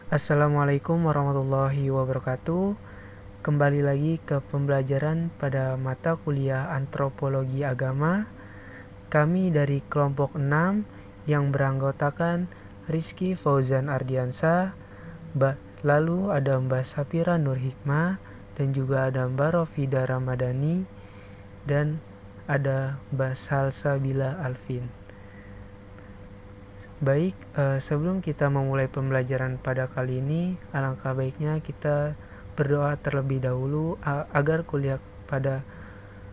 Assalamualaikum warahmatullahi wabarakatuh. Kembali lagi ke pembelajaran pada mata kuliah Antropologi Agama. Kami dari kelompok 6 yang beranggotakan Rizky Fauzan Ardiansa, lalu ada Mbak Sapira Nur Hikmah, dan juga ada Mbak Rofida Ramadhani, dan ada Mbak Salsabila Alvin. Baik, sebelum kita memulai pembelajaran pada kali ini, alangkah baiknya kita berdoa terlebih dahulu agar kuliah pada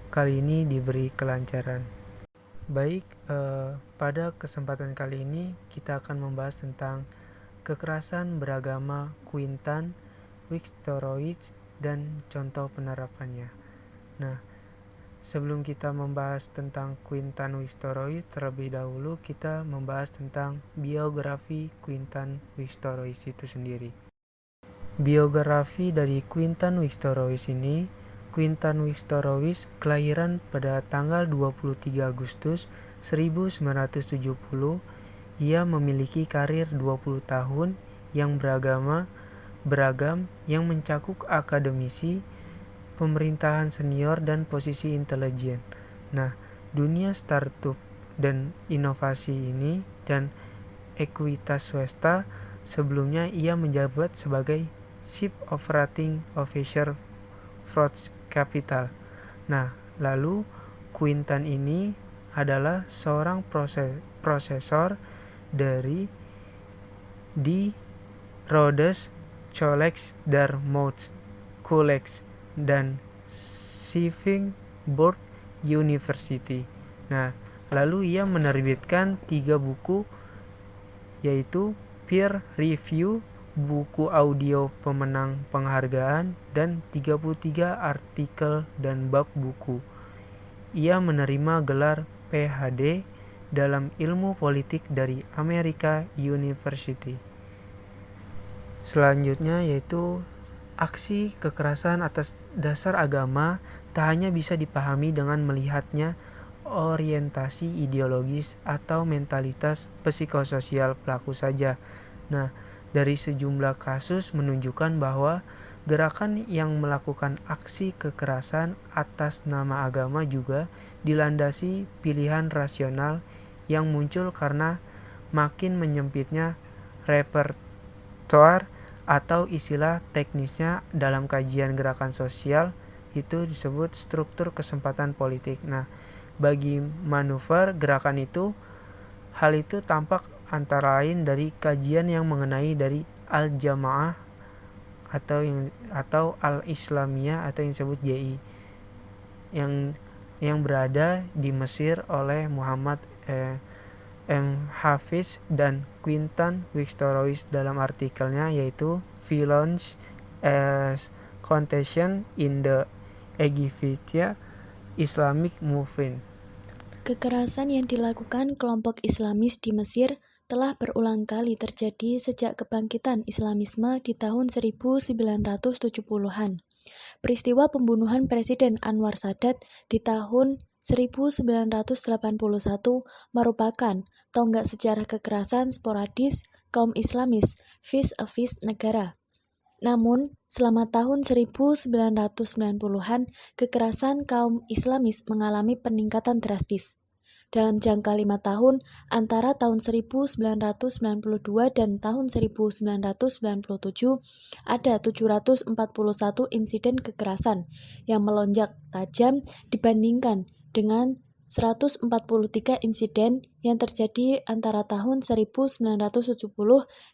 kali ini diberi kelancaran. Baik, pada kesempatan kali ini kita akan membahas tentang kekerasan beragama Quintan Wixtorowicz dan contoh penerapannya. Nah, sebelum kita membahas tentang Quintan Wixtorowicz, terlebih dahulu kita membahas tentang biografi Quintan Wixtorowicz itu sendiri. Biografi dari Quintan Wixtorowicz ini, Quintan Wixtorowicz kelahiran pada tanggal 23 Agustus 1970. Ia memiliki karir 20 tahun yang beragam yang mencakup akademisi, pemerintahan senior, dan posisi intelijen. Nah, dunia startup dan inovasi ini dan ekuitas swasta. Sebelumnya ia menjabat sebagai Chief Operating Officer Frost Capital. Nah, lalu Quintan ini adalah seorang prosesor di Rhodes College, Dartmouth College, dan Sivingborg University. Nah, lalu ia menerbitkan 3 buku, yaitu Peer Review, buku audio pemenang penghargaan, dan 33 artikel dan bab buku. Ia menerima gelar PhD dalam ilmu politik dari American University. Selanjutnya yaitu aksi kekerasan atas dasar agama tak hanya bisa dipahami dengan melihatnya orientasi ideologis atau mentalitas psikososial pelaku saja. Nah, dari sejumlah kasus menunjukkan bahwa gerakan yang melakukan aksi kekerasan atas nama agama juga dilandasi pilihan rasional yang muncul karena makin menyempitnya repertoar atau istilah teknisnya dalam kajian gerakan sosial itu disebut struktur kesempatan politik. Nah, bagi manuver gerakan itu, hal itu tampak antara lain dari kajian yang mengenai dari Al-Jamaah atau Al-Islamiyah atau yang disebut JI yang berada di Mesir oleh Muhammad M. Hafiz dan Quintan Wixtorowicz dalam artikelnya yaitu Violence as Contagion in the Egyptian Islamic Movement. Kekerasan yang dilakukan kelompok Islamis di Mesir telah berulang kali terjadi sejak kebangkitan Islamisme di tahun 1970-an. Peristiwa pembunuhan Presiden Anwar Sadat di tahun 1981 merupakan tonggak sejarah kekerasan sporadis kaum Islamis vis-a-vis negara. Namun, selama tahun 1990-an, kekerasan kaum Islamis mengalami peningkatan drastis. Dalam jangka 5 tahun, antara tahun 1992 dan tahun 1997, ada 741 insiden kekerasan yang melonjak tajam dibandingkan dengan 143 insiden yang terjadi antara tahun 1970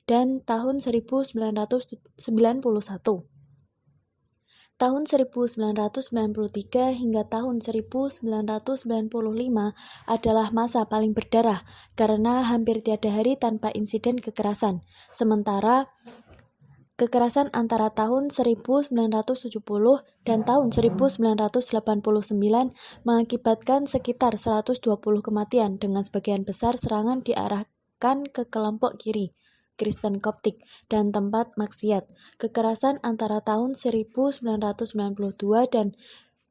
dan tahun 1991. Tahun 1993 hingga tahun 1995 adalah masa paling berdarah karena hampir tiada hari tanpa insiden kekerasan. Sementara kekerasan antara tahun 1970 dan tahun 1989 mengakibatkan sekitar 120 kematian dengan sebagian besar serangan diarahkan ke kelompok kiri, Kristen Koptik, dan tempat maksiat. Kekerasan antara tahun 1992 dan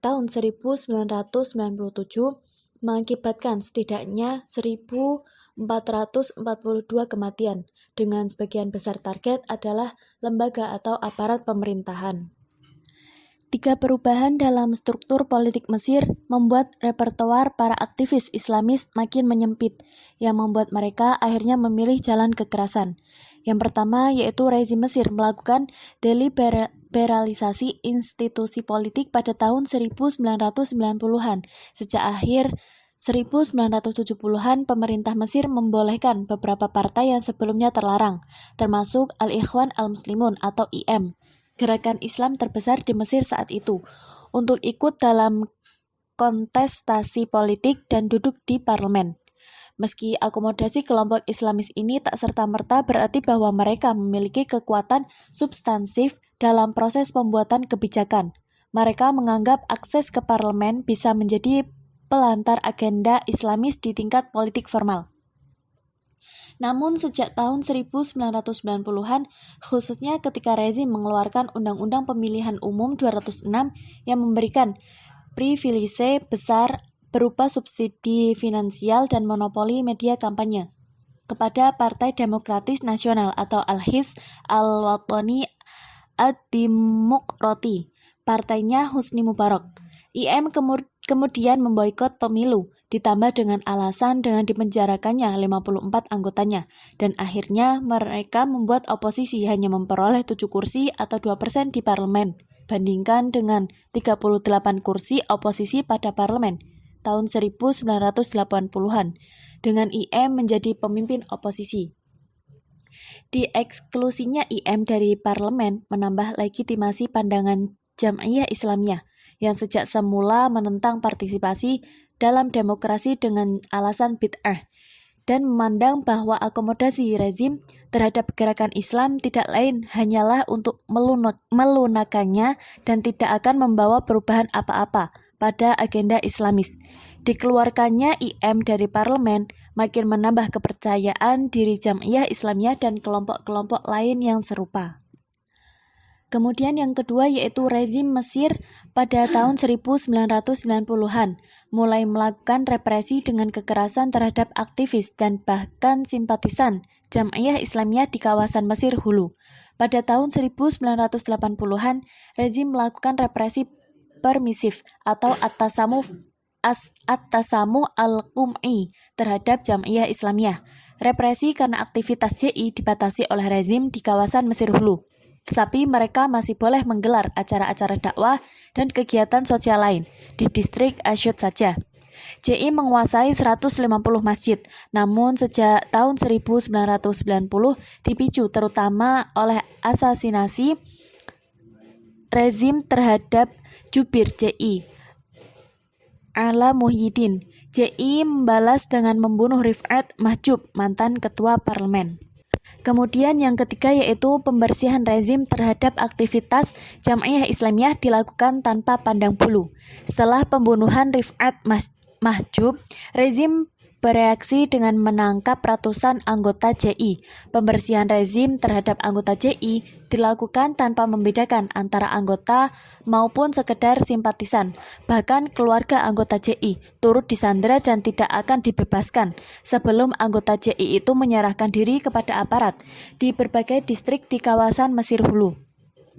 tahun 1997 mengakibatkan setidaknya 1.442 kematian dengan sebagian besar target adalah lembaga atau aparat pemerintahan. 3 perubahan dalam struktur politik Mesir membuat repertoar para aktivis Islamis makin menyempit, yang membuat mereka akhirnya memilih jalan kekerasan. Yang pertama yaitu rezim Mesir melakukan deliberalisasi institusi politik pada tahun 1990-an. Sejak akhir 1970-an, pemerintah Mesir membolehkan beberapa partai yang sebelumnya terlarang, termasuk Al-Ikhwan Al-Muslimun atau IM, gerakan Islam terbesar di Mesir saat itu, untuk ikut dalam kontestasi politik dan duduk di parlemen. Meski akomodasi kelompok Islamis ini tak serta-merta berarti bahwa mereka memiliki kekuatan substansif dalam proses pembuatan kebijakan. Mereka menganggap akses ke parlemen bisa menjadi pelantar agenda Islamis di tingkat politik formal. Namun sejak tahun 1990-an, khususnya ketika rezim mengeluarkan Undang-Undang Pemilihan Umum 206 yang memberikan privilise besar berupa subsidi finansial dan monopoli media kampanye kepada Partai Demokratis Nasional atau Al-Hizb Al-Watani Ad-Dimokrati, partainya Husni Mubarak. IM kemudian memboikot pemilu, ditambah dengan alasan dengan dipenjarakannya 54 anggotanya, dan akhirnya mereka membuat oposisi hanya memperoleh 7 kursi atau 2% di parlemen, bandingkan dengan 38 kursi oposisi pada parlemen tahun 1980-an, dengan IM menjadi pemimpin oposisi. Dieksklusinya IM dari parlemen menambah legitimasi pandangan Jam'iyah Islamiyah, yang sejak semula menentang partisipasi dalam demokrasi dengan alasan bid'ah, dan memandang bahwa akomodasi rezim terhadap gerakan Islam tidak lain hanyalah untuk melunakannya dan tidak akan membawa perubahan apa-apa pada agenda Islamis. Dikeluarkannya IM dari parlemen makin menambah kepercayaan diri Jam'iyah Islamiyah dan kelompok-kelompok lain yang serupa. Kemudian yang kedua yaitu rezim Mesir pada tahun 1990-an mulai melakukan represi dengan kekerasan terhadap aktivis dan bahkan simpatisan Jam'iyah Islamiyah di kawasan Mesir Hulu. Pada tahun 1980-an, rezim melakukan represi permisif atau at-tasamuh al-qum'i terhadap Jam'iyah Islamiyah. Represi karena aktivitas JI dibatasi oleh rezim di kawasan Mesir Hulu. Tetapi mereka masih boleh menggelar acara-acara dakwah dan kegiatan sosial lain di distrik Asyut saja. JI menguasai 150 masjid, namun sejak tahun 1990 dipicu terutama oleh asasinasi rezim terhadap jubir JI, Ala Muhyiddin. JI membalas dengan membunuh Rifat Mahjub, mantan ketua parlemen. Kemudian yang ketiga yaitu pembersihan rezim terhadap aktivitas Jam'iyah Islamiyah dilakukan tanpa pandang bulu. Setelah pembunuhan Rifat Mahjub, rezim bereaksi dengan menangkap ratusan anggota JI. Pembersihan rezim terhadap anggota JI dilakukan tanpa membedakan antara anggota maupun sekedar simpatisan. Bahkan keluarga anggota JI turut disandera dan tidak akan dibebaskan sebelum anggota JI itu menyerahkan diri kepada aparat di berbagai distrik di kawasan Mesir Hulu.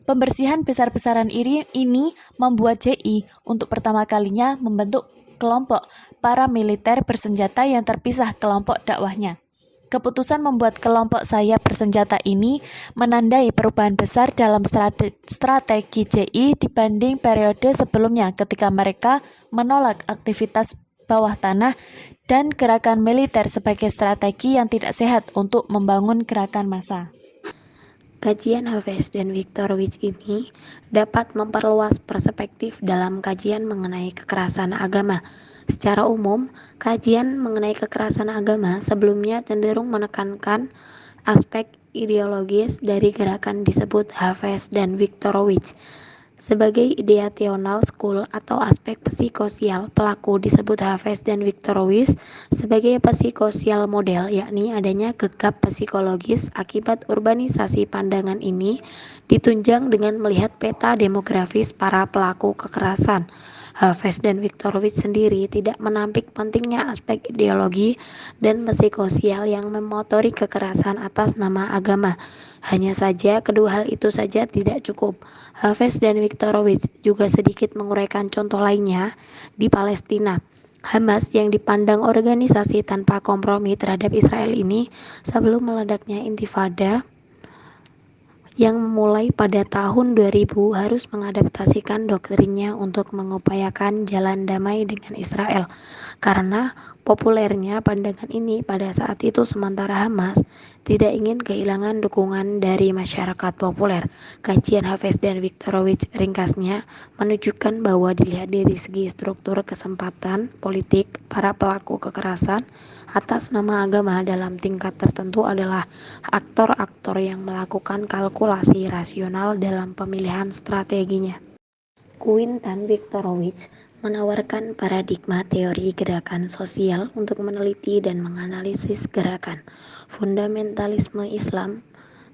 Pembersihan besar-besaran ini membuat JI untuk pertama kalinya membentuk kelompok paramiliter bersenjata yang terpisah kelompok dakwahnya. Keputusan membuat kelompok sayap bersenjata ini menandai perubahan besar dalam strategi JI dibanding periode sebelumnya ketika mereka menolak aktivitas bawah tanah dan gerakan militer sebagai strategi yang tidak sehat untuk membangun gerakan massa. Kajian Hafez dan Viktorowicz ini dapat memperluas perspektif dalam kajian mengenai kekerasan agama. Secara umum, kajian mengenai kekerasan agama sebelumnya cenderung menekankan aspek ideologis dari gerakan disebut Hafez dan Viktorowicz. Sebagai ideational school atau aspek psikosial, pelaku disebut Hafez dan Viktorowicz sebagai psikosial model, yakni adanya gegap psikologis akibat urbanisasi. Pandangan ini ditunjang dengan melihat peta demografis para pelaku kekerasan. Hafiz dan Viktorovich sendiri tidak menampik pentingnya aspek ideologi dan psikososial yang memotori kekerasan atas nama agama. Hanya saja kedua hal itu saja tidak cukup. Hafiz dan Viktorovich juga sedikit menguraikan contoh lainnya di Palestina. Hamas yang dipandang organisasi tanpa kompromi terhadap Israel ini sebelum meledaknya intifada yang memulai pada tahun 2000 harus mengadaptasikan doktrinnya untuk mengupayakan jalan damai dengan Israel. Karena populernya pandangan ini pada saat itu, sementara Hamas tidak ingin kehilangan dukungan dari masyarakat populer. Kajian Hafiz dan Viktorovich ringkasnya menunjukkan bahwa dilihat dari segi struktur kesempatan politik, para pelaku kekerasan atas nama agama dalam tingkat tertentu adalah aktor-aktor yang melakukan kalkulasi rasional dalam pemilihan strateginya. Quintan Viktorovich menawarkan paradigma teori gerakan sosial untuk meneliti dan menganalisis gerakan fundamentalisme Islam.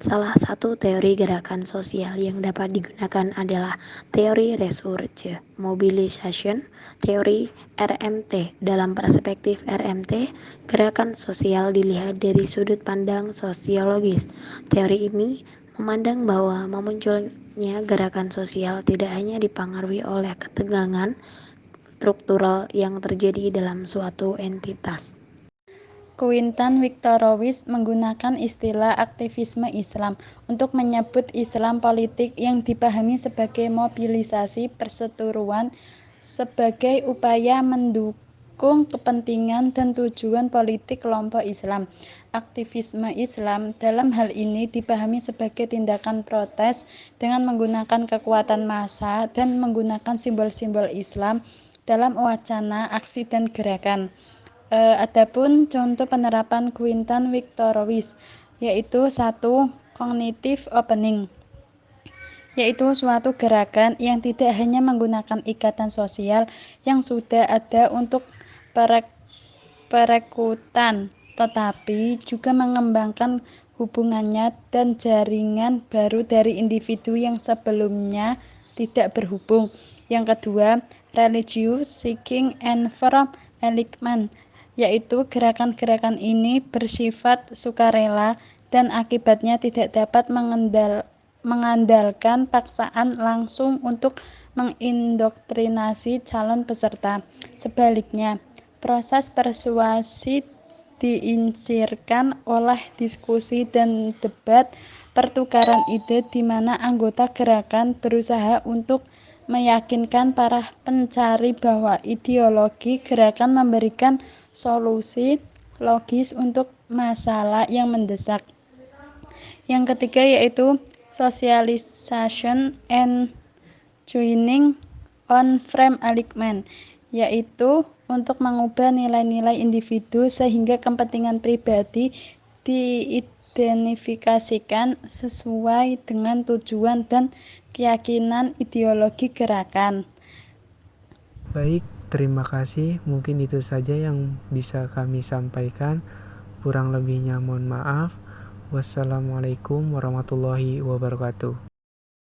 Salah satu teori gerakan sosial yang dapat digunakan adalah teori research mobilization, teori RMT. Dalam perspektif RMT, gerakan sosial dilihat dari sudut pandang sosiologis. Teori ini memandang bahwa memunculnya gerakan sosial tidak hanya dipengaruhi oleh ketegangan struktural yang terjadi dalam suatu entitas. Quintan Viktorovich menggunakan istilah aktivisme Islam untuk menyebut Islam politik yang dipahami sebagai mobilisasi perseteruan sebagai upaya mendukung kepentingan dan tujuan politik kelompok Islam. Aktivisme Islam dalam hal ini dipahami sebagai tindakan protes dengan menggunakan kekuatan massa dan menggunakan simbol-simbol Islam dalam wacana, aksi, dan gerakan. Adapun contoh penerapan Quintan Viktorovich yaitu 1. Cognitive opening, yaitu suatu gerakan yang tidak hanya menggunakan ikatan sosial yang sudah ada untuk perekrutan, tetapi juga mengembangkan hubungannya dan jaringan baru dari individu yang sebelumnya tidak berhubung. Yang kedua, religious seeking and from enlightenment, yaitu gerakan-gerakan ini bersifat sukarela dan akibatnya tidak dapat mengandalkan paksaan langsung untuk mengindoktrinasi calon peserta. Sebaliknya, proses persuasi diinsirkan oleh diskusi dan debat, pertukaran ide di mana anggota gerakan berusaha untuk meyakinkan para pencari bahwa ideologi gerakan memberikan solusi logis untuk masalah yang mendesak. Yang ketiga yaitu socialization and joining on frame alignment, yaitu untuk mengubah nilai-nilai individu sehingga kepentingan pribadi diidentifikasikan sesuai dengan tujuan dan keyakinan ideologi gerakan. Baik, terima kasih. Mungkin itu saja yang bisa kami sampaikan. Kurang lebihnya mohon maaf. Wassalamualaikum warahmatullahi wabarakatuh.